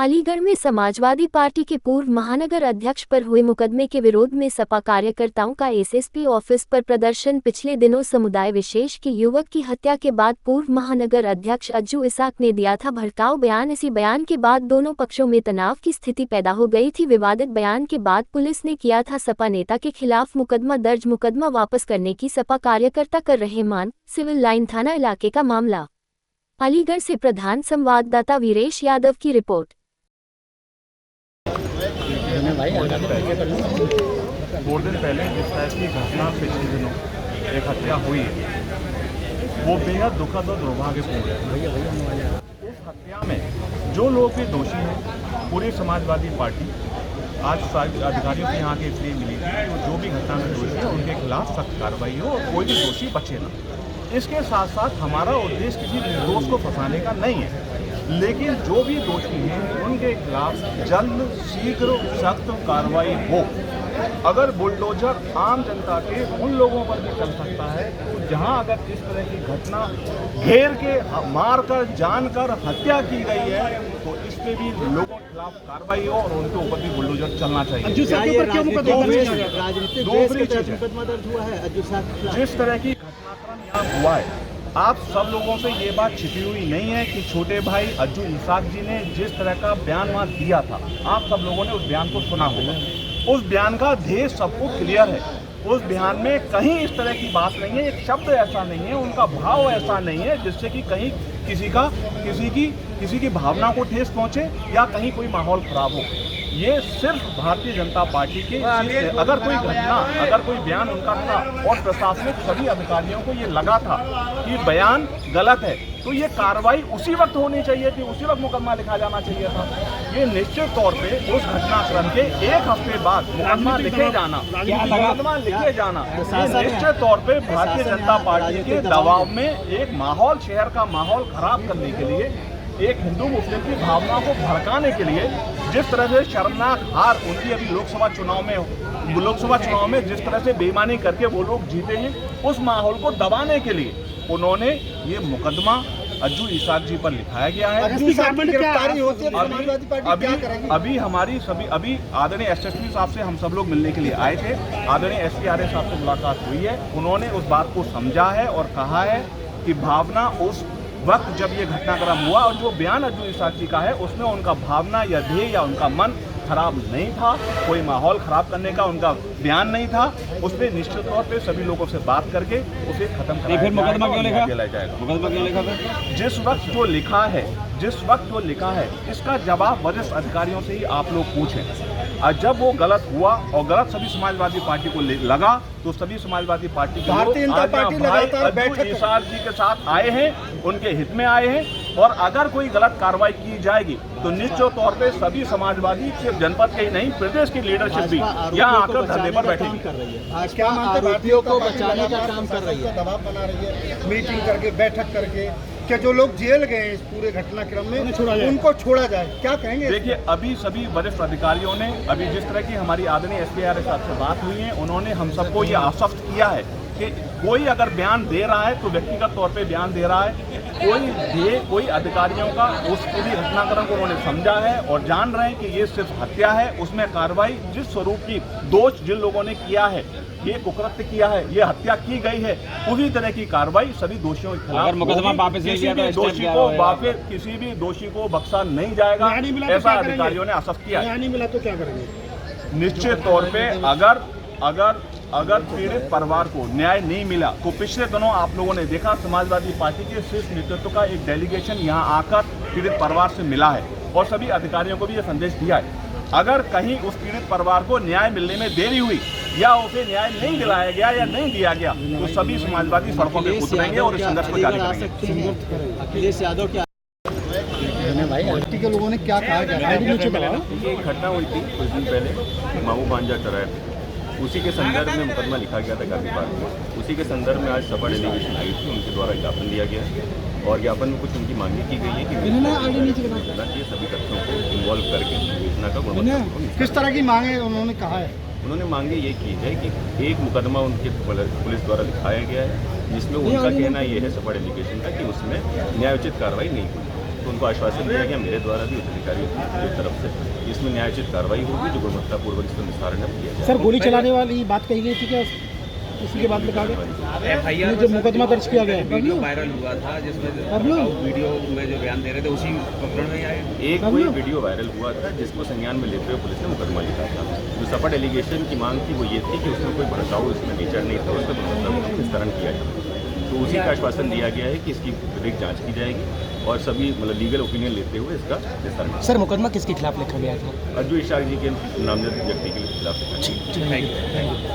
अलीगढ़ में समाजवादी पार्टी के पूर्व महानगर अध्यक्ष पर हुए मुकदमे के विरोध में सपा कार्यकर्ताओं का एसएसपी ऑफिस पर प्रदर्शन। पिछले दिनों समुदाय विशेष के युवक की हत्या के बाद पूर्व महानगर अध्यक्ष अज्जू इसाक ने दिया था भड़काऊ बयान। इसी बयान के बाद दोनों पक्षों में तनाव की स्थिति पैदा हो गई थी। विवादित बयान के बाद पुलिस ने किया था सपा नेता के खिलाफ मुकदमा दर्ज। मुकदमा वापस करने की सपा कार्यकर्ता कर रहे मांग। सिविल लाइन थाना इलाके का मामला। अलीगढ़ से प्रधान संवाददाता वीरेश यादव की रिपोर्ट। दो दिन पहले जिस टाइप की घटना पिछले दिनों एक हत्या हुई है वो बेहद दुखद और दुर्भाग्यपूर्ण है। उस हत्या में जो लोग भी दोषी हैं, पूरी समाजवादी पार्टी आज अधिकारियों के यहाँ के इसलिए मिली थी कि जो भी घटना में दोषी है उनके खिलाफ सख्त कार्रवाई हो और कोई भी दोषी बचे ना। इसके साथ साथ हमारा उद्देश्य किसी निर्दोष को फंसाने का नहीं है, लेकिन जो भी दोषी हैं उनके खिलाफ जल्द शीघ्र सख्त कार्रवाई हो। अगर बुलडोजर आम जनता के उन लोगों पर भी चल सकता है तो जहां अगर इस तरह की घटना घेर के मारकर जानकर हत्या की गई है तो इस पे भी लोगों के खिलाफ कार्रवाई हो और उनके ऊपर भी बुलडोजर चलना चाहिए। जिस तरह की घटनाक्रम यहाँ हुआ है, आप सब लोगों से ये बात छिपी हुई नहीं है कि छोटे भाई अज्जू इसाक जी ने जिस तरह का बयान वहाँ दिया था, आप सब लोगों ने उस बयान को सुना होगा। उस बयान का ध्येय सबको क्लियर है। उस बयान में कहीं इस तरह की बात नहीं है, एक शब्द ऐसा नहीं है, उनका भाव ऐसा नहीं है जिससे कि कहीं किसी की भावना को ठेस पहुंचे या कहीं कोई माहौल खराब हो। ये सिर्फ भारतीय जनता पार्टी के अगर कोई घटना, अगर कोई बयान उनका था और प्रशासनिक सभी अधिकारियों को ये लगा था कि बयान गलत है तो ये कार्रवाई उसी वक्त होनी चाहिए थी, उसी वक्त मुकदमा लिखा जाना चाहिए था। ये निश्चित तौर पे उस घटनाक्रम के एक हफ्ते बाद मुकदमा लिखे जाना निश्चित तौर पे भारतीय जनता पार्टी के दबाव में एक माहौल, शहर का माहौल खराब करने के लिए, एक हिंदू मुस्लिम की भावना को भड़काने के लिए, जिस तरह से शर्मनाक हार उनकी अभी लोकसभा चुनाव में जिस तरह से बेईमानी करके वो लोग जीते हैं, उस माहौल को दबाने के लिए उन्होंने ये मुकदमा अज्जू इसाक जी पर लिखाया गया है। अभी आदरणीय एसएसपी साहब से हम सब लोग मिलने के लिए आए थे। आदरणीय एसपी आर्य साहब से मुलाकात हुई है। उन्होंने उस बात को समझा है और कहा है कि भावना उस वक्त जब ये घटनाक्रम हुआ और जो बयान अज्जू इसाक जी का है उसमें उनका भावना या ध्येय या उनका मन खराब नहीं था, कोई माहौल खराब करने का उनका बयान नहीं था। उस पर निश्चित तौर पे सभी लोगों से बात करके उसे खत्म कराया जाएगा। जिस वक्त जो लिखा है इसका जवाब वरिष्ठ अधिकारियों से ही आप लोग पूछें। और जब वो गलत हुआ और गलत सभी समाजवादी पार्टी को लगा तो सभी समाजवादी पार्टी के लोग अज्जू इसाक जी के साथ आए हैं, उनके हित में आए हैं। और अगर कोई गलत कार्रवाई की जाएगी तो निश्चित तौर पे सभी समाजवादी सिर्फ जनपद के ही नहीं, प्रदेश की लीडरशिप भी यहाँ आकर धरने पर बैठेगी। क्या मानते हैं आरोपियों को बचाने का काम कर रही है, दबाव बना रही है, मीटिंग करके, बैठक करके, क्या जो लोग जेल गए इस पूरे घटनाक्रम में उनको छोड़ा जाए, क्या कहेंगे? देखिए, अभी सभी वरिष्ठ अधिकारियों ने, अभी जिस तरह की हमारी आदरणीय एसपी आर्य साहब से बात हुई है, उन्होंने हम सबको ये आश्वस्त किया है कि कोई अगर बयान दे रहा है तो व्यक्तिगत तौर पे बयान दे रहा है। कोई अधिकारियों का उस पूरी घटनाक्रम को उन्होंने समझा है और जान रहे हैं कि ये सिर्फ हत्या है। उसमें कार्रवाई जिस स्वरूप की दोष जिन लोगों ने किया है, ये कुकृत्य किया है, ये हत्या की गई है, उसी तरह की कार्रवाई सभी दोषियों के खिलाफ। किसी भी दोषी को बख्शा नहीं जाएगा, ऐसा अधिकारियों ने आश्वस्त किया। न्याय नहीं मिला तो क्या करेंगे? निश्चित तौर पे अगर पीड़ित परिवार को न्याय नहीं मिला तो पिछले दिनों आप लोगों ने देखा समाजवादी पार्टी के शीर्ष नेतृत्व का एक डेलीगेशन यहाँ आकर पीड़ित परिवार से मिला है और सभी अधिकारियों को भी ये संदेश दिया है। अगर कहीं उस पीड़ित परिवार को न्याय मिलने में देरी हुई या उसे न्याय नहीं दिलाया गया या नहीं दिया गया तो सभी समाजवादी सड़कों पर उतरेंगे और इस संघर्ष को जारी करेंगे। अखिलेश यादव क्या पार्टी के लोगों ने क्या कहा? ये घटना हुई थी कुछ दिन पहले मामू भांजा टरायर, उसी के संदर्भ में मुकदमा लिखा गया था गांधी पार्क में। उसी के संदर्भ में आज सपा डेलीगेशन आई थी, उनके द्वारा ज्ञापन दिया गया है और ज्ञापन में कुछ उनकी मांगे की गई है कि चाहिए सभी तथ्यों को इन्वॉल्व करके योजना का किस तरह की मांगे उन्होंने कहा है? उन्होंने मांगे ये की है कि एक मुकदमा उनके पुलिस द्वारा लिखाया गया है जिसमें उनका कहना ये है सपा डेलीगेशन का कि उसमें न्यायोचित कार्रवाई नहीं हुई। तो उनको आश्वासन दिया गया मेरे द्वारा भी उच्च अधिकारी की तरफ से इसमें न्यायोचित कार्रवाई होगी जो गुणवत्तापूर्वक इसमें निस्तारण किया जाए। सर, गोली चलाने वाली बात कही गई थी क्या? इसी के बाद में कहा गया FIR जो मुकदमा दर्ज किया गया है। वीडियो वायरल हुआ था जिसमें वीडियो में जो बयान दे रहे थे उसी प्रकरण में आए। एक कोई वीडियो वायरल हुआ था जिसको संज्ञान में लेते हुए पुलिस ने मुकदमा लिखा था। जो सपट एलिगेशन की मांग थी वो ये थी कि उसमें कोई भड़काऊ इसमें नेचर नहीं था, उसका गुणवत्तापूर्वक निस्तारण किया जाए। तो उसी का आश्वासन दिया गया है कि इसकी विधिक जांच की जाएगी और सभी मतलब लीगल ओपिनियन लेते हुए इसका निस्तारण। सर, मुकदमा किसके खिलाफ लिखा गया था? अज्जू इशाक जी के नामजद व्यक्ति के खिलाफ। Thank you.